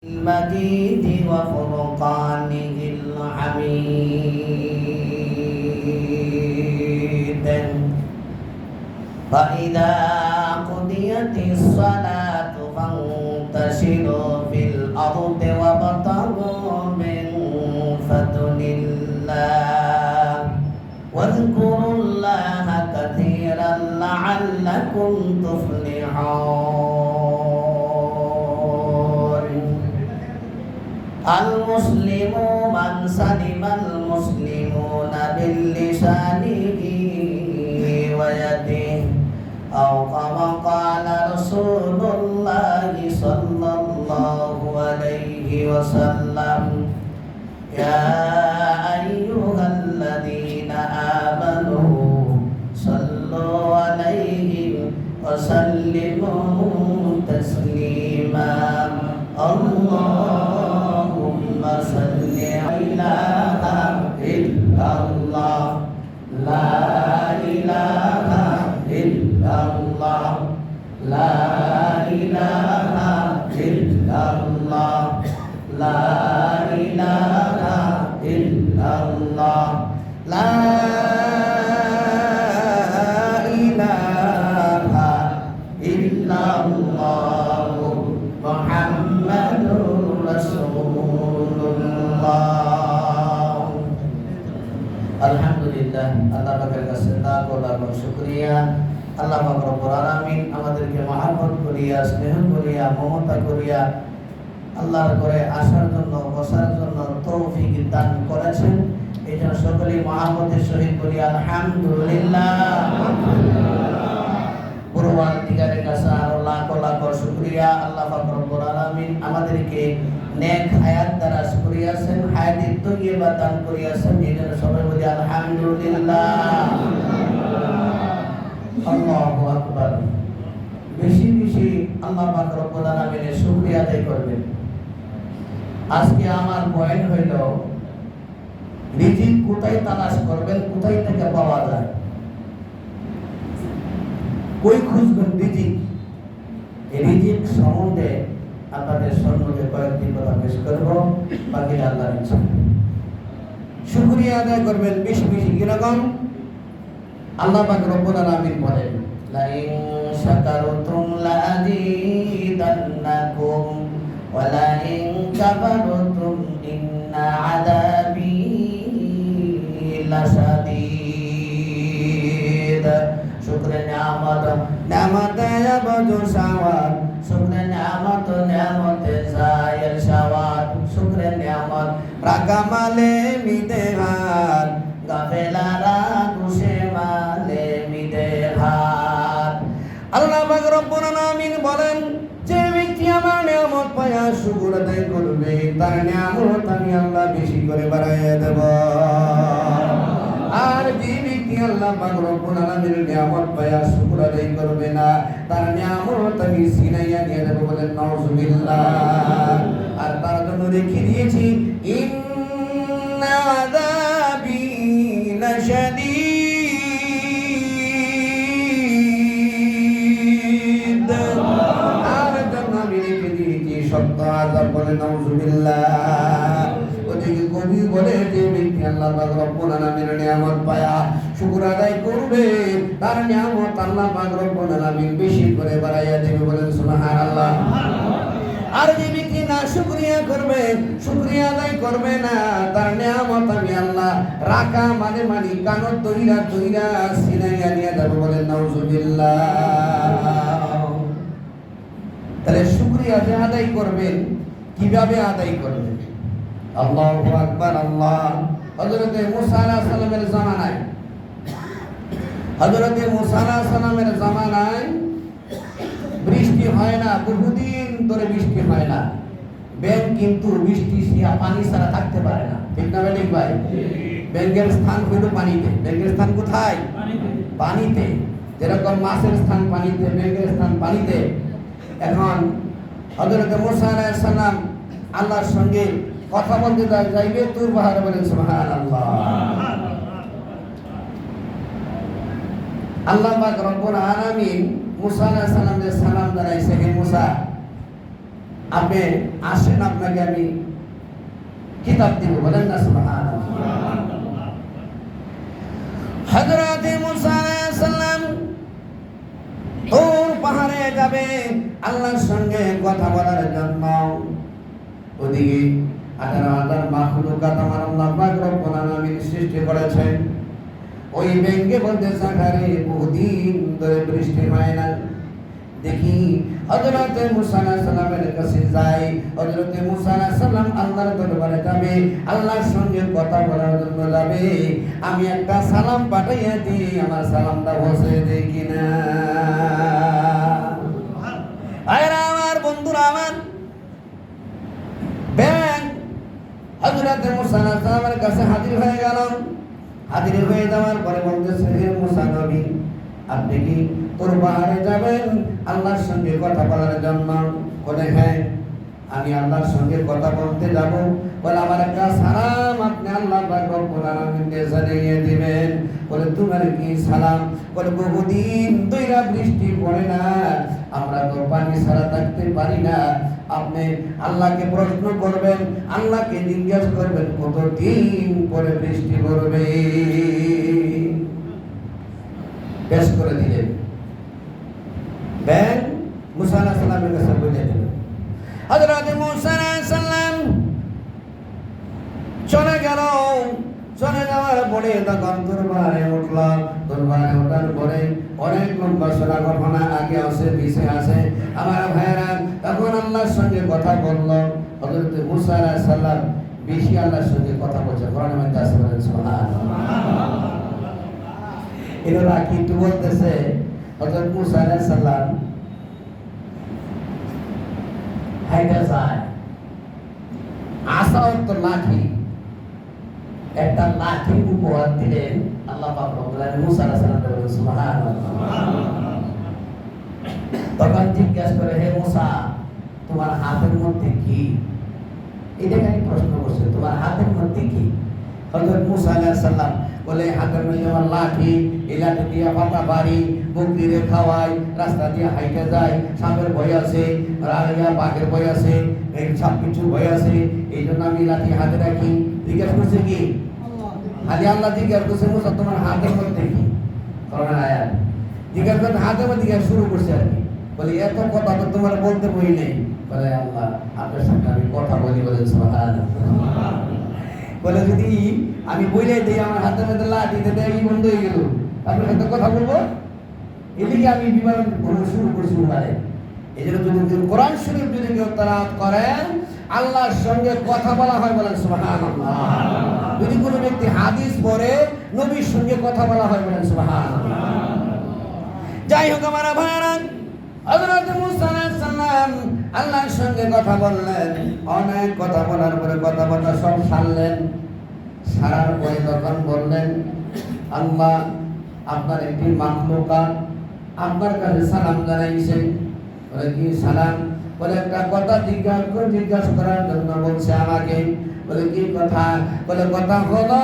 المجيد وفرقانه الحميد فإذا قضيت الصلاة فانتشروا في الأرض وابتغوا من فضل الله واذكروا الله كثيرا لعلكم تفلحون المسلم من سلم المسلمون باللسانه ويده أو كما قال رسول الله صلى الله عليه وسلم يا أيها الذين آمنوا صلوا عليه وسلموا تسليما اللهم صل على إلا الله لا إله إلا الله لا إله إلا الله لا إله إلا الله لا إله إلا الله محمد رسول الله আলহামদুলিল্লাহ আল্লাহ পাকের কাছে লাখ লাখ শুকরিয়া আল্লাহ পাক রব্বুল আলামিন আমাদেরকে মহব্বত করিয়া স্নেহ করিয়া মমতা করিয়া আল্লাহর ঘরে আসার জন্য বসার জন্য তৌফিক দান করেছেন এই জন্য সকলেই মহব্বতের সহিত বলি আলহামদুলিল্লাহ পরওয়ারদিগারের কাছে আরো লাখ লাখ শুকরিয়া আল্লাহ পাক রব্বুল আলামিন আমাদেরকে নেক হায়াত দ্বারা করিয়াছেন হায়াতের তৈয়বা দান করিয়াছেন এই জন্য সবাই বলি আলহামদুলিল্লাহ আল্লাহু আকবার বেশি বেশি আল্লাহ পাক রব্বুল আলামিনের শুকরিয়া আদায় করবেন আজকে আমার পয়েন্ট হইল রিজিক কোথায় তালাশ করবেন কোথায় থেকে পাওয়া যায় কই খুঁজবেন রিজিক এই রিজিক সম্বন্ধে আপনাদের সম্মুখে কয়েকটি কথা পেশ করব বাকি আল্লাহর ইচ্ছা শুকরিয়া আদায় করবেন বেশি বেশি কিরকম আল্লাহ পাক রব্বুল আলামিন বলেন লা ইন শাকারতুম লা আযীদান্নাকুম ওয়া লা ইন কাফারতুম ইন্না আযাবি লাশাদীদ শুকরে নিয়ামত নিয়ামতে আবদু সাওয়াত শুকরে নিয়ামত নিয়ামতে জায়ের শাওয়াত শুকরে নিয়ামত রাকামালে মিদেহাত গাফেলারা গুশে মালে মিদেহাত আল্লাহ পাক রব্বুল আলামিন বলেন যে ব্যক্তি আমার নিয়ামত পায়া শুকর আদায় করবে তার নিয়ামত আমি আল্লাহ বেশি করে বাড়াইয়া দেব আর যে ব্যক্তি আল্লাহ পাক রব্বুল আলামিনের নিয়ামত পায়া শুকর আদায় করবে না তার নিয়ামত আমি ছিনাইয়া নিয়ে দেব বলেন নাউযুবিল্লাহ আর তার জন্য রেখে দিয়েছি ইন্না আযাবি লাশাদীদ আর জন্য আমি রেখে দিয়েছি শক্ত আযাব বলেন নাউযুবিল্লাহ ওদিকে কবি বলে যে ব্যক্তি আল্লাহ পাক রব্বুল আলামিনের নিয়ামত পায়া শুকর আদায় করবে তার নিয়ামত আল্লাহ পাক রব্বুল আলামিন বেশি করে বাড়াইয়া দেবে বলেন সুবহানাল্লাহ আর যে ব্যক্তি না শুকরিয়া করবে শুকরিয়া আদায় করবে না তার নিয়ামত আমি আল্লাহ রাখা মানে মানি কানত দইরা দইরা সিনাইয়া নিয়ে দেব বলেন নাউযুবিল্লাহ তাহলে শুকরিয়া যে আদায় করবেন কিভাবে আদায় করবেন আল্লাহু আকবার আল্লাহ হযরত মুসা আলাইহিস সালামের জামানায় হযরত মুসা আলাইহিস সালামের জামানায় বৃষ্টি হয় না বহুদিন ধরে বৃষ্টি হয় না ব্যাঙ কিন্তু বৃষ্টি পানি ছাড়া থাকতে পারে না ঠিক না ঠিক ভাই ব্যাঙের স্থান হইল পানিতে ব্যাঙের স্থান কোথায় পানিতে যেরকম মাছের স্থান পানিতে ব্যাঙের স্থান পানিতে এখন হযরত মুসা আলাইহিস সালাম আল্লাহর সঙ্গে কথা বলতে যাইবে তুর পাহাড়ে বলেন সুবহানাল্লাহ আল্লাহ পাক রব্বুল আলামিন মুসা আলাইহিস সালামের সালাম জানাইছে হে মুসা আপনি আসেন, আপনাকে আমি কিতাব দিব, বলেন না সুবহানাল্লাহ। হযরত মুসা আলাইহিস সালাম তুর পাহাড়ে যাবে আল্লাহর সঙ্গে কথা বলার জন্য। ওদিকে 18,000 মাখলুকাত আমার আল্লাহ পাক রব্বুল আলামিন সৃষ্টি করেছেন। ওই ব্যাংকে বলতে সাকারে বহুদিন ধরে বৃষ্টি হয় না। দেখি হযরত মুসা আলাইহিস সালামের কাছে যাই। হযরত মুসা আলাইহিস সালাম আল্লাহর দরবারে যাবে, আল্লাহর সঙ্গে কথা বলার জন্য যাবে। আমি একটা সালাম পাঠাইয়া দিই, আমার সালামটা পৌঁছে দেই কিনা। আয়রা আমার বন্ধুরা, আমার ব্যাংক হযরত মুসা আলাইহিস সালামের কাছে হাজির হয়ে গেল। হাজির হয়ে যাওয়ার পরে বলতেছে, হে মুসা নবী, আপনি কি তোর পাহাড়ে যাবেন আল্লাহর সঙ্গে কথা বলার জন্য? বলে হ্যাঁ, আমি আল্লাহর সঙ্গে কথা বলতে যাব। বলে আমার একটা সালাম আপনি আল্লাহ পাক রব্বুল আলামিনকে জানিয়ে দিবেন। বলে তোমার কি সালাম? বলে বহুদিন ধরে বৃষ্টি পড়ে না, আমরা তো পানি ছাড়া থাকতে পারি না। আপনি আল্লাহকে প্রশ্ন করবেন, আল্লাহকে জিজ্ঞাসা করবেন কতদিন পরে বৃষ্টি পড়বে। পেশ করে দিলেন। ব্যাং মুসা আলাইহিস সালামের কাছে বলে দিল। হযরত মুসা আলাইহিস সালাম চলে গেল। চলে যাওয়ার পরে তখন দরবারে উঠল। দরবারে ওঠার পরে অনেক লম্বা সরা ঘটনা আগে আছে পিছে আছে। আমার ভাইরা তখন আল্লাহর সঙ্গে কথা বলল। হযরত মুসা আলাইহিস সালাম বেশি আল্লাহর সঙ্গে কথা বলছে। কোরআনের মধ্যে আছে, বলেন সুবহানাল্লাহ। এরা কিন্তু বলতেছে হযরত মুসা আলাইহিস সালাম হাইটা যায়, আসা তো লাঠি, একটা লাঠি উপহার দিলেন আল্লাহ পাক রব্বুল আলামিন মুসা আলাইহিস সালামকে। বলেন সুবহানাল্লাহ। তখন জিজ্ঞাসা করে, হে মুসা, তোমার হাতের মধ্যে কি? এটা কেন প্রশ্ন করছে, তোমার হাতের মধ্যে কি? হযরত মুসা আলাইহিস সালাম বলে, হাতের মধ্যে আমার লাঠি, এই লাঠি দিয়ে পাতা বাড়ি, বকরিরে খাওয়াই, রাস্তা দিয়ে হাইটে যায়, সাপের ভয় আছে, রাড়িয়া বাঘের ভয় আছে, এই সব কিছু ভয় আছে, এই জন্য আমি লাঠি হাতে রাখি। জিজ্ঞাসা করছে কি? খালি আল্লাহ জিজ্ঞাসা করছে, মুসা তোমার হাতের মধ্যে কি? করোনা আয়াত জিজ্ঞাসা করতে হাতের মধ্যে শুরু করছে আর কি। বলি এত কথা তো তোমার বলতে বই নেই। বলে আল্লাহ আপনার সঙ্গে আমি কথা বলি। বলেন সুবহানাল্লাহ। বলে যদি আমি বলে দিই আমার হাতের মধ্যে লাঠি দিতে এই বন্ধ হয়ে গেল, আপনার সাথে কথা বলবো, এদিকে আমি বিমান শুরু করছি। মানে এই জন্য যদি কোরআন শরীফ যদি কেউ তেলাওয়াত করেন আল্লাহর সঙ্গে কথা বলা হয়। বলেন সুবহানাল্লাহ। যদি কোনো ব্যক্তি হাদিস পড়ে নবীর সঙ্গে কথা বলা হয়। বলেন সুবহানাল্লাহ। যাই হোক আমার ভাইরা, হযরত মুসা আলাইহিস সালাম আল্লাহর সঙ্গে কথা বললেন। অনেক কথা বলার পরে কথা সব সারলেন। সারার পরে তখন বললেন, আল্লাহ আপনার একটি মাখলুকাত আপনার কাছে সালাম জানাইছে। বলে কি সালাম? বলে একটা কথা জিজ্ঞাসা করার জন্য বলছে আমাকে। বলে কি কথা? বলে কথা হলো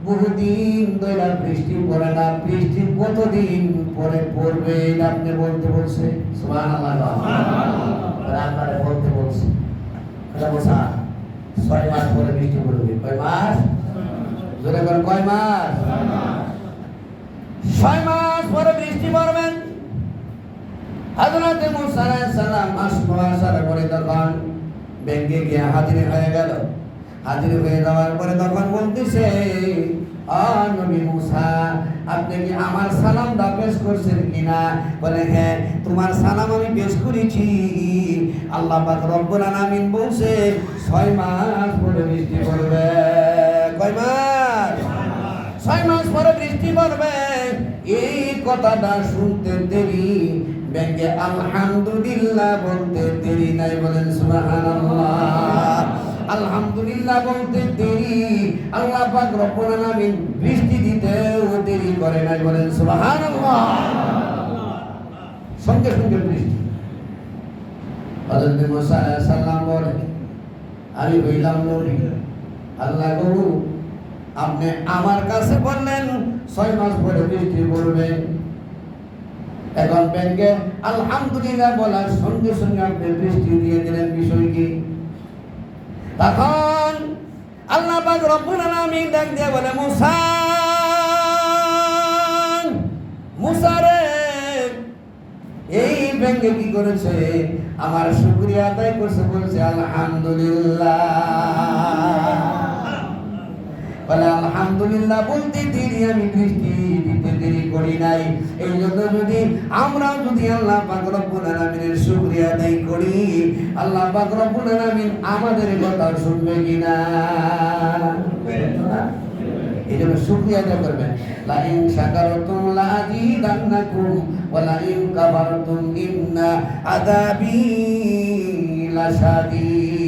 বহুদিন ধরে বৃষ্টি পড়ে না, বৃষ্টি কতদিন পরে পড়বে এটা আপনি বলতে বলছে। সুবহানাল্লাহ। আপনারা বলতে বলছে বলছা 6 মাস পরে বৃষ্টি পড়বে। কয় মাস? জোরে করে কয় মাস? 6 মাস পরে বৃষ্টি পড়বেন। হযরত মুসা আলাইহিস সালাম আসার পরে তখন ব্যাংকে গিয়ে হাজির হয়ে গেল। হাজির হয়ে যাওয়ার পরে তখন বলতেছে, নবী মুসা আপনি কি আমার সালামটা পেশ করছেন কিনা? বলে হ্যাঁ, তোমার সালাম আমি পেশ করেছি। আল্লাহ পাক রব্বুল আলামিন বলছে 6 মাস পরে বৃষ্টি পড়বে। কয় মাস? 6 মাস পরে বৃষ্টি পড়বে। এই কথাটা শুনতে দেরি, ব্যাংকে আলহামদুলিল্লাহ বলতে দেরি নাই। বলেন সুবহানাল্লাহ। আলহামদুলিল্লাহ বলতে দেরি, আল্লাহ পাক রব্বুল আলামিন বৃষ্টি দিতেও দেরি করে নাই। বলেন সুবহানাল্লাহ। সঙ্গে সঙ্গে বৃষ্টি। হযরত মুসা আলাইহিস সালাম বলে, আমি হইলাম নবী, আল্লাহ গো আপনি আমার কাছে বললেন 6 মাস পরে বৃষ্টি পড়বে। এখন ব্যাংকে আলহামদুলিল্লাহ বলার সঙ্গে সঙ্গে আপনি দৃষ্টি দিয়ে দিলেন বিষয় কি? তখন আল্লাহ পাক রব্বুল আলামিন ডাক দিয়ে বলে, মুসা, মুসা রে, এই ব্যাংকে কি করেছে? আমার শুকরিয়া আদায় করছে, বলছে আলহামদুলিল্লাহ। বলে আলহামদুলিল্লাহ বলতে দেরি আমি দৃষ্টি দিতে দেরি করি নাই। এই জন্য যদি আমরা যদি আল্লাহ পাক রব্বুল আলামিনের শুকরিয়া আদায় করি, আল্লাহ পাক রব্বুল আলামিন আমাদের কথা শুনবে কিনা? এই জন্য শুকরিয়া আদায় করবেন। লা ইন শাকারতুম লা আযীদান্নাকুম ওয়া লা ইন কাফারতুম ইন্না আযাবী লাশাদীদ।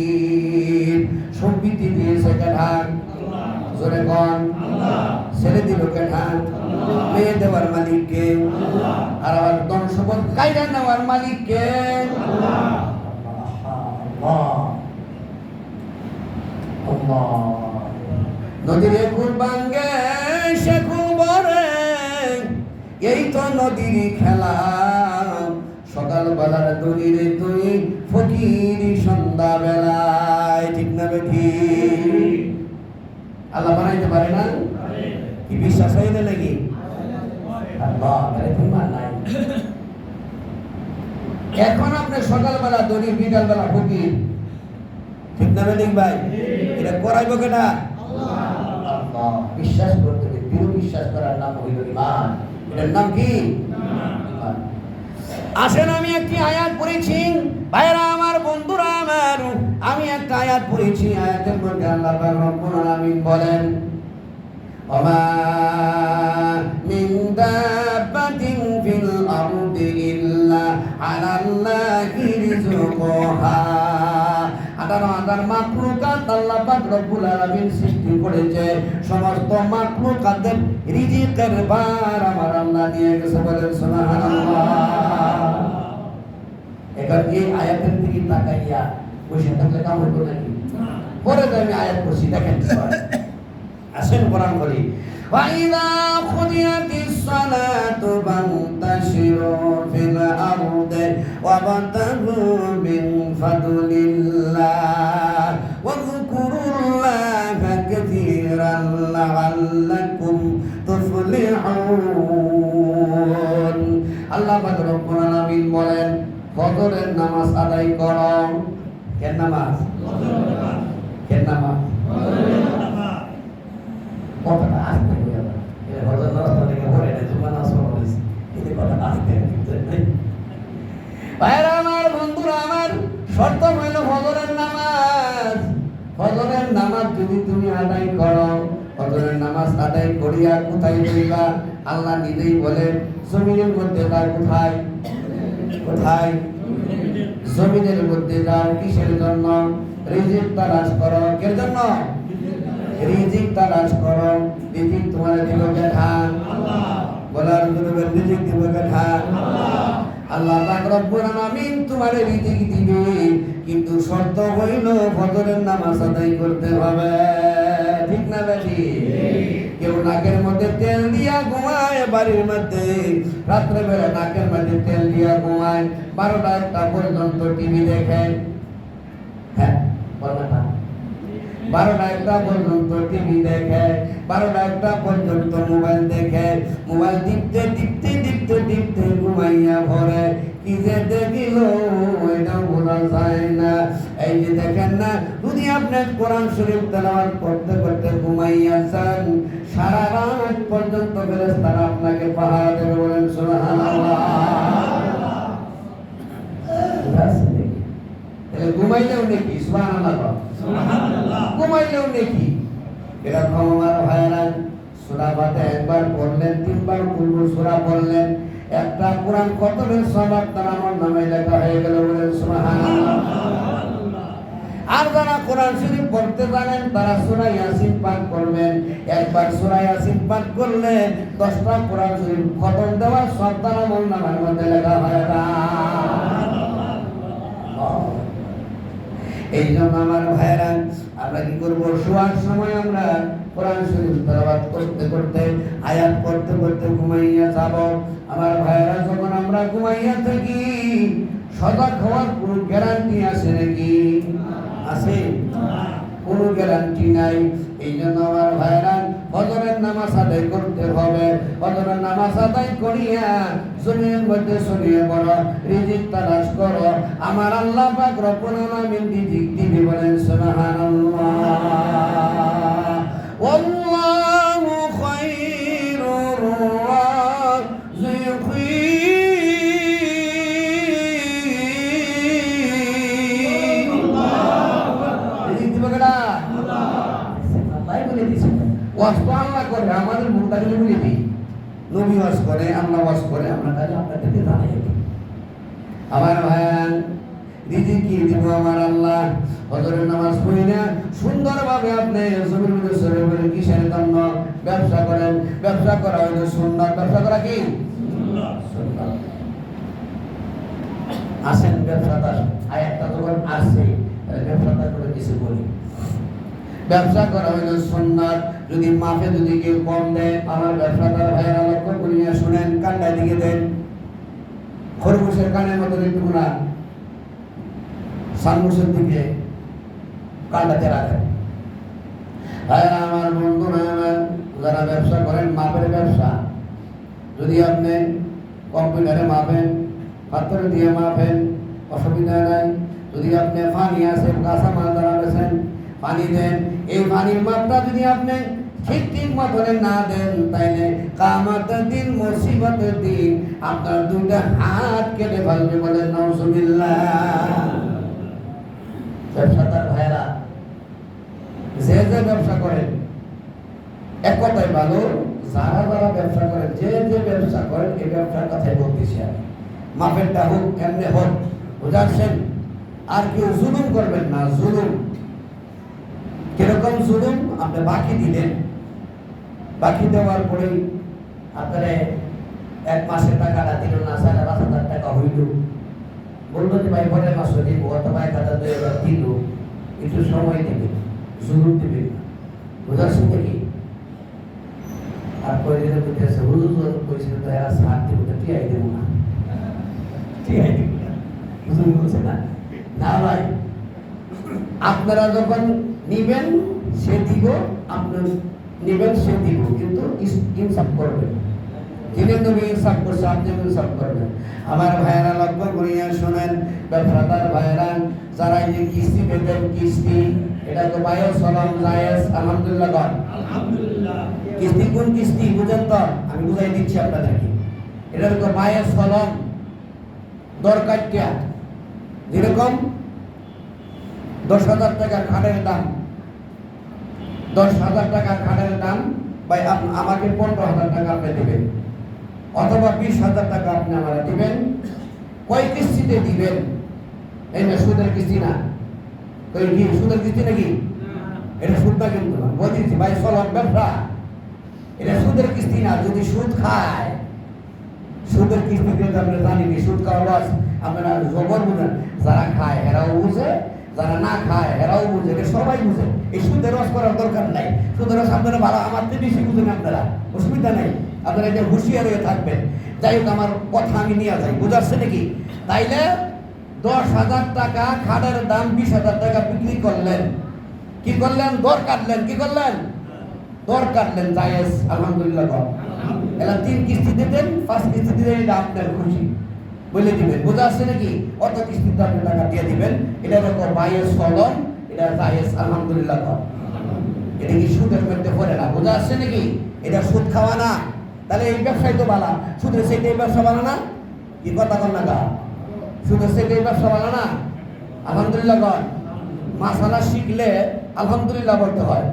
সম্পত্তি দিয়েছে কেনা? জোরে কোন? ছেলে দিল কেনা? মেয়ে দেওয়ার মালিক কে? আর আবার ধন সম্পদ কাইরা নেওয়ার মালিক কে? নদীর কুল ভাঙ্গে সে কুল ভরে, এই তো নদীর খেলা। সকাল বেলার দলিরে তুই ফকির সন্ধ্যা বেলায়, ঠিক না বেঠি? আল্লাহ বানাইতে পারে না? কি বিশ্বাস হয়ে গেলে নাকি? এখন আপনি সকালবেলা দলির, বিকাল বেলা ফকির, ঠিক না বেঠিক ভাই? এটা করাইব কেটা? বিশ্বাস করতে হবে। দৃঢ় বিশ্বাস করার নাম হইল ঈমান। এটার নাম কি? আসেন আমি একটি আয়াত পড়েছি ভাইরা আমার, বন্ধুরা আমার, আমি একটা আয়াত পড়েছি। আয়াতের মধ্যে আল্লাহ পাক রব্বুল আলামিন বলেন, ওমা মিন দাব্বাতিন ফিল আরদি ইল্লা আলাল্লাহি রিজকুহা। 18,000 মাখলুকাত আল্লাহ পাক রব্বুল আলামিন সৃষ্টি করেছে। সমস্ত মাখলুকাতের রিজিকের ভার আমার আল্লাহ নিয়ে গেছে, বলেন সুবহানাল্লাহ। এখন এই আয়াতের দিকে তাকাইয়া বসে থাকলে কাম হইতো নাকি? পরে তো আমি আয়াত পড়ছি, দেখেন। আসেন কোরআন বলি, ওয়াইদা খুদিয়াতিস সালাতু ফান্তাশিরু ফিল আরদি ওয়াবতাগু মিন ফাদলিল্লাহ ওয়াযকুরুল্লাহা কাসীরান লাআল্লাকুম তুফলিহুন। আল্লাহ পাক রব্বুল আলামিন বলেন, ফজরের নামাজ আদায় করো। কেন নামাজ? কেন নামাজ? কথাটা আসতে হয়ে যাবে। ফজর নামাজ থেকে পড়ে না, জুমা নামাজ পড়েছি, এই কথাটা আসতে নাই। ভাইরা আমার, বন্ধুরা আমার, শর্ত হইল ফজরের নামাজ। ফজরের নামাজ যদি তুমি আদায় করো, ফজরের নামাজ আদায় করিয়া কোথায় যাইবা? আল্লাহ নিজেই বলেন, জমিনের মধ্যে যাও। কোথায়? কোথায়? জমিনের মধ্যে যাও। কিসের জন্য? রিজিক তালাশ করো। এর জন্য রিজিক তালাশ করো। রিজিক তোমার দিল কেঠা? বলার জন্য রিজিক দিব কেঠা? আল্লাহ পাক রব্বুল আলামিন তোমার রিজিক দিবে, কিন্তু শর্ত হইল ফজরের নামাজ আদায় করতে হবে, ঠিক না বেশি? কেউ নাকের মধ্যে তেল দিয়া ঘুমায় বাড়ির মধ্যে, রাত্রে বেলা নাকের মধ্যে তেল দিয়া ঘুমায়, 12টা 1টা পর্যন্ত টিভি দেখে। হ্যাঁ, 12টা 1টা পর্যন্ত টিভি দেখে, 12টা 1টা পর্যন্ত মোবাইল দেখে। মোবাইল টিপতে টিপতে টিপতে টিপতে ঘুমাইয়া পড়ে। কি যে দেখিল এটা বোঝা যায় না। এই যে দেখেন না, যদি আপনি কোরআন শরীফ তেলাওয়াত করতে করতে ঘুমাইয়া যান, সারা রাত পর্যন্ত ফেরেশতারা আপনাকে পাহারা দেবে, বলেন সুবহানাল্লাহ। ঘুমাইলেও নাকি? সুবহানাল্লাহ। ঘুমাইলেও নাকি? এরকম আমার ভাইরা, সূরা ফাতিহা একবার পড়লেন, 3বার কুল সূরা পড়লেন, একটা কোরআন খতমের সওয়াব তার আমার নামে লেখা হয়ে গেল, বলেন সুবহানাল্লাহ। আর যারা কোরআন শরীফ পড়তে জানেন তারা সূরা ইয়াসিন পাঠ করবেন। একবার সূরা ইয়াসিন পাঠ করলে 10টা কোরআন শরীফ খতম দেওয়ার সব তার আমার নামের মধ্যে লেখা হয় না। এই জন্য আমার ভাইরা আমরা কি করবো, শোয়ার সময় আমরা কোরআন শরীফ তেলাওয়াত করতে করতে, আয়াত পড়তে পড়তে ঘুমাইয়া যাব। আমার ভাইরা যখন আমরা ঘুমাইয়া থাকি, সজাগ হওয়ার কোনো গ্যারান্টি আছে নাকি? আছে? কোনো গ্যারান্টি নাই। এই জন্য আমার ভাইরা ফজরের নামাজ আদায় করতে হবে। ফজরের নামাজ আদায় করিয়া জমিনের মধ্যে ছড়িয়ে পড়ো, রিজিক তালাশ করো। আমার আল্লাহ পাক রব্বুল আলামিন রিজিক দিবে, বলেন সুবহানাল্লাহ। ওয়াল্লাহু খায়রুর রাযিকিন। রিজিক দিবে কেডা? আল্লাহ বলে দিয়েছে। ওয়াজ তো আল্লাহ করে, আমাদের মুখটা গেলে বলে দিই। নবী ওয়াজ করে, আল্লাহ ওয়াজ করে, আমরা তাহলে আপনাদেরকে জানাই দিই। আমার ভাইয়ান, রিজিক কি দিব আমার আল্লাহ। ফজরের নামাজ পড়ি না, সুন্দরভাবে আপনি জমির মধ্যে সরে বলে কিসের জন্য ব্যবসা করেন? ব্যবসা করা হইলো সুন্নাত। ব্যবসা করা কি সুন্নাত? আসেন ব্যবসাদার আয়াতটা যখন আসছে, ব্যবসাদার করে কিছু বলি। ব্যবসা করা হইলো সুন্নাত। যদি মাফে যদি কেউ কম দেয়, আমার ব্যবসাদার ভাইয়েরা লক্ষ্য করিয়া শুনেন, কান্ডা দিকে দেন। খরগোশের কানের মতো একটু না, সানমুসের দিকে কান্ডাতে রাখেন। ভাইয়েরা আমার, বন্ধুরা আমার, যারা ব্যবসা করেন, মাপের ব্যবসা, যদি আপনি কম্পিউটারে মাপেন, পাথর দিয়ে মাপেন, অসুবিধা নাই। যদি আপনি পানি আছে, কাঁচা মাল দ্বারা বেছেন, পানি দেন। এই পানির মাপটা যদি আপনি ঠিক মতনে না দেন, তাইলে কিয়ামতের দিন, মুসিবতের দিন আপনার দুইটা হাত কেটে ফেলবে, বলেন নাউজুবিল্লাহ। ব্যবসাদার ভাইরা, যে যে ব্যবসা করেন, এক কথাই ভালো, যারা যারা ব্যবসা করেন, যে যে ব্যবসা করেন, এই ব্যবসার কথাই বলতেছি আমি। মাপেরটা হোক, এমনি হোক, বুঝাচ্ছেন? আর কেউ জুলুম করবেন না। জুলুম কিরকম জুলুম? আপনি বাকি দিলেন, বাকি দেওয়ার পরেই আপনারা এক মাসের টাকাটা দিল না, ৫,৫০০ টাকা হইল, বললো যে ভাই পরের মাসে দিব, অথবা ১,০০০ দিল, একটু সময় দেবে, জুলুম দেবে না। বুঝাচ্ছেন নাকি? আর কয়েকদিন বলতেছে, হুজুর কইছিল তো এরা ছাড় দিব, তো টিআই দেবো না, টিআই দিব না। হুজুর বলছে না, না ভাই, আপনারা যখন নিবেন সে দিব, আপনার নিবেন সে দিব, কিন্তু ইনসাফ করবেন। যিনি নবী ইনসাফ করছে, আপনি ইনসাফ করবেন। আমার ভাইয়েরা লক্ষ্য করিয়া শোনেন, ব্যবসাদার ভাইয়েরা, যারা এই যে কিস্তি পেতেন, কিস্তি, এটা তো বায়স সলাম জায়েজ, আলহামদুলিল্লাহ গণ। কিস্তি কোন কিস্তি বুঝেন তো? আমি বুঝাই দিচ্ছি আপনাদেরকে। এটা তো বায়স সলাম দরকার কে, যেরকম ১০,০০০ টাকা খাটের দাম, ১০,০০০ টাকা খাটের দাম, ভাই আমাকে ১৫,০০০ টাকা আপনি দেবেন, অথবা ২০,০০০ টাকা আপনি আমাকে দিবেন। কয় কিস্তিতে দিবেন? এই না সুদের কিস্তি না, কই কি সুদের কিস্তি নাকি? এটা সুদ না, কিন্তু বলছি ভাই সলম ব্যবসা, এটা সুদের কিস্তি না। যদি সুদ খায়, সুদের কিস্তি দিয়ে আমরা জানি সুদ খাওয়া লস, আপনারা জবর বুঝেন। যারা খায় এরাও বুঝে, যারা না খায় এরাও বুঝে, এটা সবাই বুঝে। এই সুদের রস করার দরকার নাই। সুদের রস আপনারা ভালো, আমার চেয়ে বেশি বুঝেন আপনারা, অসুবিধা নেই। আপনারা এটা হুঁশিয়ার হয়ে থাকবেন। যাই হোক, আমার কথা আমি নিয়ে যাই, বুঝাচ্ছে নাকি? তাইলে ১০,০০০ টাকা খাটের দাম ২০,০০০ টাকা বিক্রি করলেন, কি করলেন? দর কাটলেন। কি করলেন? দর কাটলেন, জায়েজ, আলহামদুলিল্লাহ। এলা ৩ কিস্তি দিতেন, ৫ কিস্তি দিলেন, এটা আপনার খুশি বলে দিবেন, বোঝা আসছে নাকি? অত কিস্তিতে আপনি টাকা দিয়ে দিবেন, এটা দেখো বাইয়ের ফলন, এটা জায়েজ, আলহামদুলিল্লাহ। এটা কি সুদের মধ্যে পড়ে না? বোঝা আসছে নাকি? এটা সুদ খাওয়া না। তাহলে এই ব্যবসায় তো বালা, সুদের সেটা এই ব্যবসা বালা না? কি কথা কন না? সুদের সেটা এই ব্যবসা বালা না? আলহামদুলিল্লাহ কন। মাসালা শিখলে আলহামদুলিল্লাহ বলতে হয়।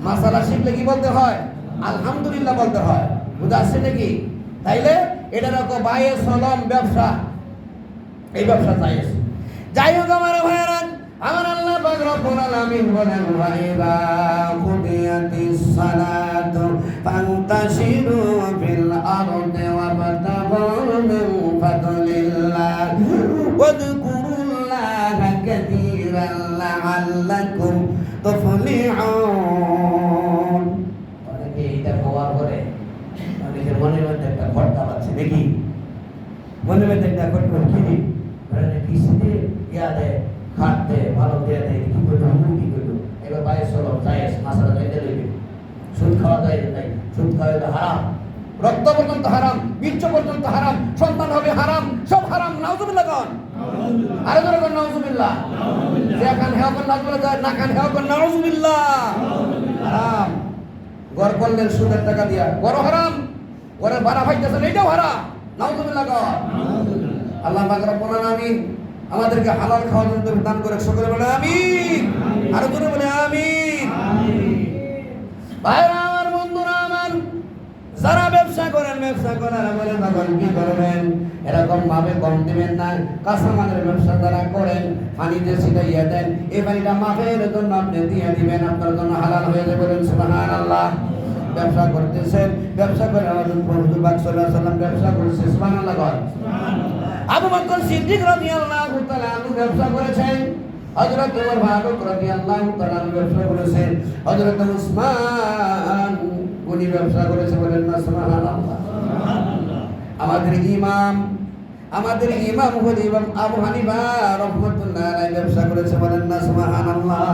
মাসালা শিখলে কি বলতে হয়? আলহামদুলিল্লাহ বলতে হয়। বুঝা আসছে নাকি? তাইলে এটা রকম বাইয়ে সলম ব্যবসা, এই ব্যবসা জায়েজ। যাই হোক আমার ভাইয়েরা, আমার আল্লাহ পাক রব্বুল আলামিন বলেন, ওয়াইদা কুদিয়াতিস সালাতু ফান্তাশিরু ফিল আরদি ওয়াবতাগু মিন ফাদলিল্লাহ ওয়াযকুরুল্লাহা কাতীরান লাআল্লাকুম তুফলিহুন। অনেকে এটা পাওয়ার পরে অনেকের মনের মধ্যে একটা ভটকা আছে নাকি, মনের মধ্যে একটা ভটকা কি মানে কিসিতে ইয়াদে খাটতে ভালো দিয়ে দেয় কি করলো কি করলো এবার বাইরে চলো চাইস মাসালা যাইতে লইবে। সুদ খাওয়া যায় নাই, সুদ খাওয়া তো হারাম, রক্ত পর্যন্ত হারাম, বীর্য পর্যন্ত হারাম, সন্তান হবে হারাম, সব হারাম। নাউজুবিল্লাহ কোন আরে ধরে কোন নাউজুবিল্লাহ, যে কান হেও কোন নাউজুবিল্লাহ, না কান হেও কোন নাউজুবিল্লাহ। হারাম গড় করলেন সুদের টাকা দিয়া, গড় হারাম, গড়ের ভাড়া পাইতেছেন এটাও হারাম। নাউজুবিল্লাহ কোন। আল্লাহ পাক রব্বুল আলামিন আমাদেরকে হালাল খাওয়ার জন্য দান করে, সকলে বলে আমিন, আরো জোরে বলে আমিন। ভাইরা আমার, বন্ধুরা আমার, যারা ব্যবসা করেন বলে তখন কি করবেন, এরকম ভাবে কম দিবেন না। কাঁচামালের ব্যবসা যারা করেন, পানিতে ছিটাইয়া দেন, এই পানিটা মাপের জন্য আপনি দিয়ে দিবেন, আপনার জন্য হালাল হয়ে যাবে। বলেন সুবহানাল্লাহ। ব্যবসা করতেছেন, ব্যবসা করে আমাদের প্রভু সাল্লাল্লাহু আলাইহি ওয়াসাল্লাম ব্যবসা করছে, সুবহানাল্লাহ। আবু বকর সিদ্দিক রাদিয়াল্লাহু তাআলা আনহু ব্যবসা করেছেন, হযরত ওমর ফারুক রাদিয়াল্লাহু তাআলা আনহু ব্যবসা করেছেন, হযরত উসমান উনি ব্যবসা করেছে। বলেন না সুবহানাল্লাহ। আমাদের ইমাম হল ইমাম আবু হানিফা রাহমাতুল্লাহ আলাইহি ব্যবসা করেছে। বলেন না সুবহানাল্লাহ।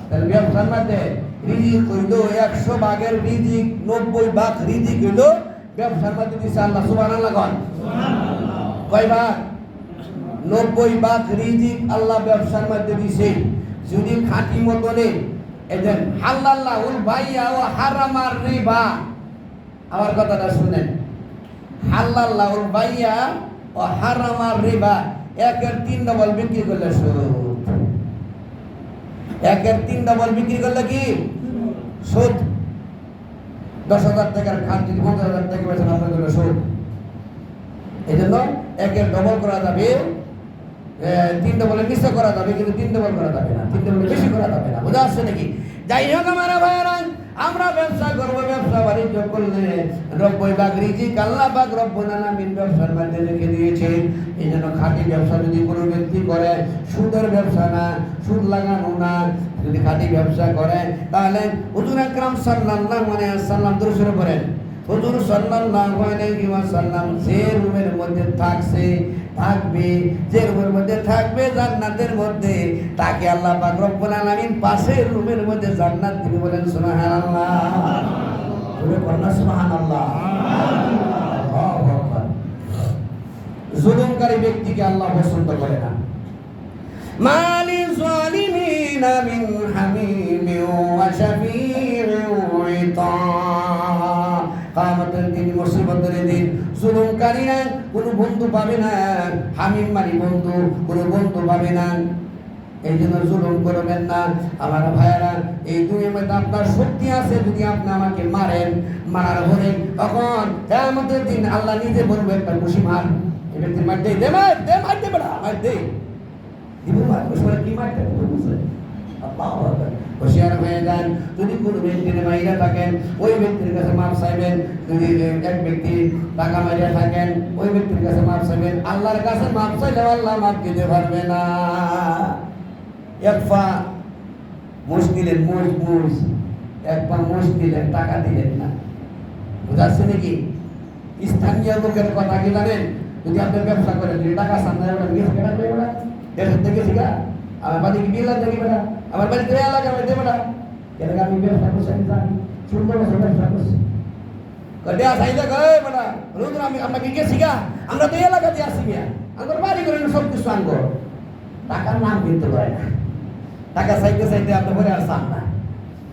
তার ব্যবসার মধ্যে রিজিক হইল 100 ভাগের রিজিক, 90 ভাগ রিজিক হইল ব্যবসার মধ্যে দিছে আল্লাহ। সুবহানাল্লাহ কোন। কয় ভাগ? 90 ভাগ রিজিক আল্লাহ ব্যবসার মধ্যে দিছে। যদি খাঁটি মতনে এদেন হালাল্লাহুল বাইয়া ওয়া হারামার রিবা, আমার কথাটা শুনেন, হালাল্লাহুল বাইয়া ওয়া হারামার রিবা, একের 3 ডবল বিক্রি করলে সুদ, একের 3 ডবল বিক্রি করলে কি সুদ। 10,000 টাকার খাত যদি 50,000 টাকা বেচেন, আপনার জন্য সুদ। এই জন্য একের ডবল করা যাবে, 3 ডবলের নিচে করা যাবে, কিন্তু 3 ডবল করা যাবে না, 3 ডবলের বেশি করা যাবে না। বুঝা আসছে নাকি? যাই হোক আমার ভাইয়েরা, আমরা ব্যবসা করবো, ব্যবসা বাণিজ্য করলে 90 ভাগ রিজিক আল্লাহ পাক রব্বুল আলামিন ব্যবসার মধ্যে রেখে দিয়েছে। এই জন্য খাঁটি ব্যবসা যদি কোনো ব্যক্তি করে, সুদের ব্যবসা না, সুদ লাগানো না, যদি খাঁটি ব্যবসা করে, তাহলে হুজুর আকরাম সাল্লাল্লাহু আলাইহি ওয়াসাল্লাম দরুদ পড়েন। হুজুর সাল্লাল্লাহু আলাইহি ওয়াসাল্লাম যে রুমের মধ্যে থাকবে, যে রুমের মধ্যে থাকবে জান্নাতের মধ্যে, তাকে আল্লাহ পাক রব্বুল আলামিন পাশের রুমের মধ্যে জান্নাত দিবে। বলেন সুবহানাল্লাহ। বলে বলনা সুবহানাল্লাহ। আল্লাহু আকবার। জুলুমকারী ব্যক্তিকে আল্লাহ পছন্দ করে না। মালি যালিমিনা মিন হামিমিন ওয়া শাফী'in ওয়া কিয়ামতের দিন, মুসিবতের দিন জুলুমকারীরা কোনো বন্ধু পাবে না। হামিম মানে বন্ধু, কোনো বন্ধু পাবে না। এই জন্য জুলুম করবেন না আমার ভাইয়েরা। এই দুনিয়ার মধ্যে আপনার শক্তি আছে, যদি আপনি আমাকে মারার পরে তখন কিয়ামতের দিন আল্লাহ নিজে বলবে একটা খুশি মার, এই ব্যক্তির মার দে, মার দে বেটা, মার দে, দিব মার, কি মারতে বুঝলে আল্লাহু আকবার। হুঁশিয়ার হয়ে যান। যদি কোনো ব্যক্তির মাইরা থাকেন, ওই ব্যক্তির কাছে মাপ চাইবেন। যদি এক ব্যক্তি টাকা মাইরা থাকেন, ওই ব্যক্তির কাছে মাপ চাইবেন। আল্লাহর কাছে মাপ চাইলে আল্লাহ মাপ দিতে পারবে না। একপা মোষ দিলেন, একপা মোষ দিলেন, টাকা দিলেন না। বুঝাচ্ছে নাকি? স্থানীয় লোকের কথা কি জানেন? যদি আপনি ব্যবসা করেন, যদি টাকা চান না, দেশের থেকে শিখা আমার বাড়ি কি বিল্লা থেকে বেটা, আমার বাড়িতে এলাকা বাড়িতে বেটা, এলাকা আমি ব্যবসা করছি, আমি জানি 14 বছর ব্যবসা করছি। দেয়া চাইলে গে বেটা রুদ্র, আমি আপনাকে গেছি গা, আমরা তো এলাকাতে আসি গিয়া, আমার বাড়ি করেন সব কিছু আনবো, টাকার নাম কিন্তু করে না। টাকা চাইতে আপনি বলে আর চান না।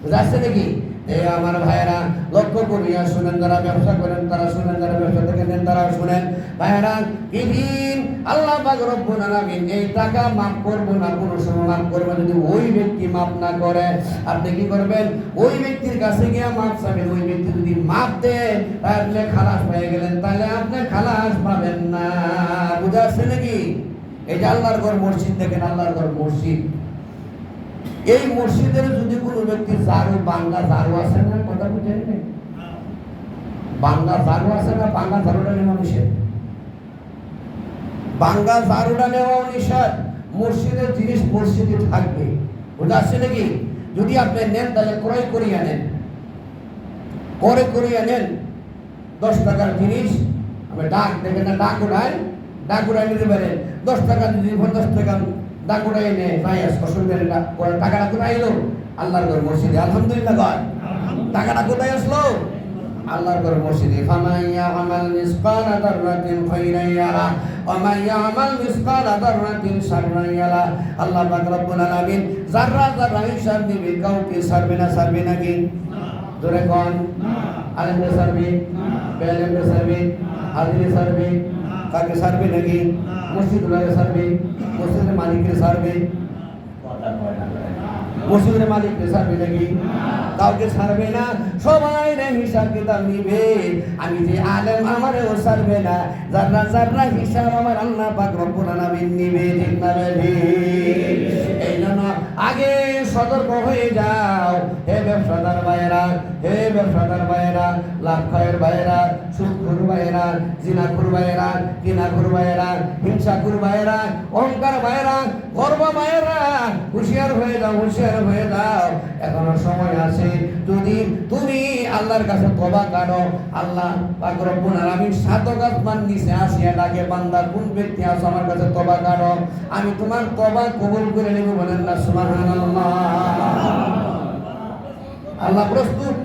বুঝাচ্ছে নাকি? এই আমার ভাইয়েরা লক্ষ্য করিয়া শুনেন, যারা ব্যবসা করেন তারা শুনেন, যারা ব্যবসা থেকে নেন তারাও শুনেন। ভাইয়েরা, এদিন আল্লাহ পাক রব্বুল আলামিন এই টাকা মাফ করবো না, কোনো সময় মাফ করবে। যদি ওই ব্যক্তি মাফ না করে, আপনি কি করবেন? ওই ব্যক্তির কাছে গিয়ে মাফ চাবেন। ওই ব্যক্তি যদি মাফ দেন, তাহলে খালাস পেয়ে গেলেন, তাহলে আপনি খালাস পাবেন না। বুঝা আসছে নাকি? এই যে আল্লাহর ঘর মসজিদ দেখেন, আল্লাহর ঘর মসজিদ, এই মসজিদের যদি কোনো ব্যক্তি বাংলা ঝাড়ু আছে না, কথা বুঝেন না, বাংলা ঝাড়ু আছে না, বাংলা ঝাড়ুটা নেওয়া নিষেধ, বাংলা ঝাড়ুটা নেওয়া নিষেধ। মসজিদের জিনিস মসজিদে থাকবে, বুঝা আসছে নাকি? যদি আপনি নেন তাহলে ক্রয় করিয়া নেন, করে করিয়া নেন। 10 টাকার জিনিস আমি ডাক দেখেন না, ডাক উড়াই নিতে পারেন। 10 টাকা যদি 50 টাকা ডাক উড়াই নেয়, তাই অসুবিধা নেই। টাকাটা কোথায় এলো? আল্লাহর ঘর মসজিদে। আলহামদুলিল্লাহ কর। টাকাটা কোথায় আসলো? আল্লাহর ঘর মসজিদে। ফামান ইয়ামাল মিসকালা যাররাতিন খাইরান ইয়ারা ওয়া মান ইয়ামাল মিসকালা যাররাতিন শাররান ইয়ারা। আল্লাহ পাক রব্বুল আলামিন যাররা যাররা হিসাব দিবে, কাউকে ছাড়বে না। ছাড়বে নাকি? জোরে কোন। আলেমরে ছাড়বে, বেলেমরে ছাড়বে, হাজিরে ছাড়বে, কাকে ছাড়বে নাকি? মসজিদুল্লাহরে ছাড়বে, মসজিদের মালিককে ছাড়বে, মসজিদের মালিককে ছাড়বে নাকি? কাউকে ছাড়বে না, সবাই হিসাব কিতাব নিবে। আমি যে আলেম, আমারও ছাড়বে না। যারা যারা হিসাব আমার আল্লাহ পাক রব্বুল আলামিন নিবে। ঠিক না বেঠিক? এই জন্য আগে সতর্ক হয়ে যাও হে ব্যবসাদার ভাইয়েরা, হে ব্যবসাদার ভাইয়েরা, লাভ খায়ের ভাইয়েরা, সুদখোর ভাইয়েরা, জিনাখোর ভাইয়েরা, কিনাখোর ভাইয়েরা, হিংসাখোর ভাইয়েরা, অহংকার ভাইয়েরা, গর্ব ভাইয়েরা, হুঁশিয়ার হয়ে যাও, হুঁশিয়ার হয়ে যাও। এখনো সময় আছে। যদি তুমি আল্লাহর কাছে তওবা করো, আল্লাহ পাক রব্বুল আলামিন 7 আসমান নিচে আসিয়া ডাকে, বান্দা কোন ব্যক্তি আছো আমার কাছে তওবা করো, আমি তোমার তওবা কবুল করে নেব। বলেন না সুবহানাল্লাহ। আল্লাহ প্রস্তুত।